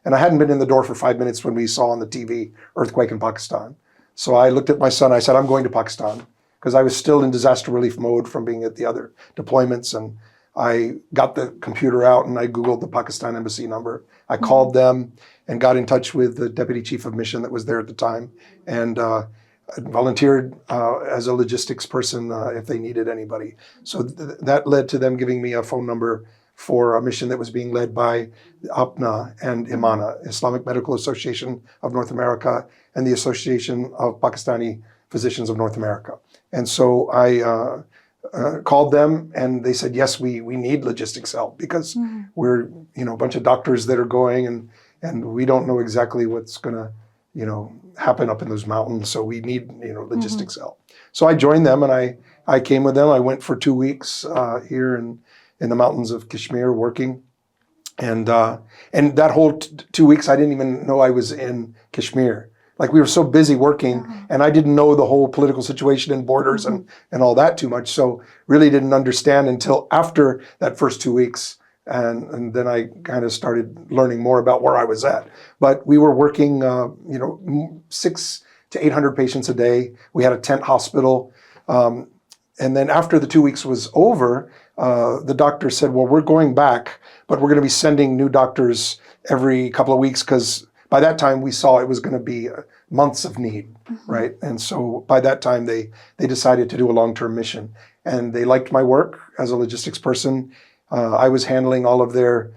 And I hadn't been in the door for 5 minutes when we saw on the TV earthquake in Pakistan. So I looked at my son. I said, I'm going to Pakistan, because I was still in disaster relief mode from being at the other deployments. And I got the computer out and I Googled the Pakistan embassy number. I called them and got in touch with the deputy chief of mission that was there at the time, and volunteered as a logistics person if they needed anybody. So that led to them giving me a phone number for a mission that was being led by APNA and IMANA, Islamic Medical Association of North America, and the Association of Pakistani Physicians of North America. And so I called them, and they said, yes, we need logistics help, because we're a bunch of doctors that are going, and we don't know exactly what's going to happen up in those mountains. So we need logistics help. So I joined them, and I came with them. I went for 2 weeks here in the mountains of Kashmir working, and that whole 2 weeks I didn't even know I was in Kashmir. Like, we were so busy working, and I didn't know the whole political situation and borders and all that too much. So really didn't understand until after that first 2 weeks. And then I kind of started learning more about where I was at. But we were working, 600 to 800 patients a day. We had a tent hospital. And then after the 2 weeks was over, the doctor said, well, we're going back, but we're going to be sending new doctors every couple of weeks, because by that time we saw it was going to be months of need, right? And so by that time they decided to do a long-term mission, and they liked my work as a logistics person. I was handling all of their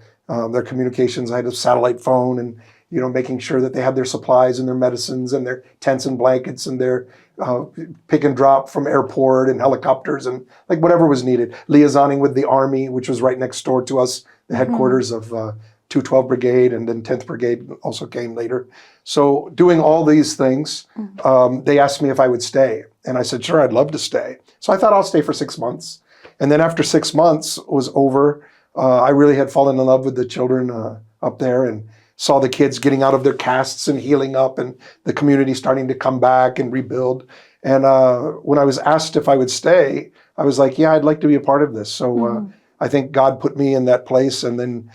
communications. I had a satellite phone, and making sure that they had their supplies and their medicines and their tents and blankets and their pick and drop from airport and helicopters and like whatever was needed. Liaisoning with the Army, which was right next door to us, the headquarters of 212 Brigade, and then 10th Brigade also came later. So doing all these things, they asked me if I would stay. And I said, sure, I'd love to stay. So I thought I'll stay for 6 months. And then after 6 months was over, I really had fallen in love with the children up there, and saw the kids getting out of their casts and healing up, and the community starting to come back and rebuild. And when I was asked if I would stay, I was like, yeah, I'd like to be a part of this. So I think God put me in that place, and then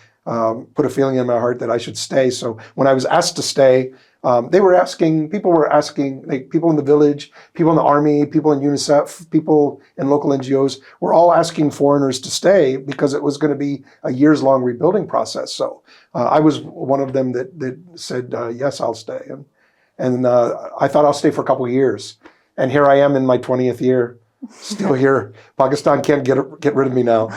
put a feeling in my heart that I should stay. So when I was asked to stay, people were asking, like people in the village, people in the Army, people in UNICEF, people in local NGOs were all asking foreigners to stay, because it was going to be a years-long rebuilding process. So I was one of them that said, yes, I'll stay. And I thought I'll stay for a couple of years. And here I am in my 20th year, still here. Pakistan can't get rid of me now.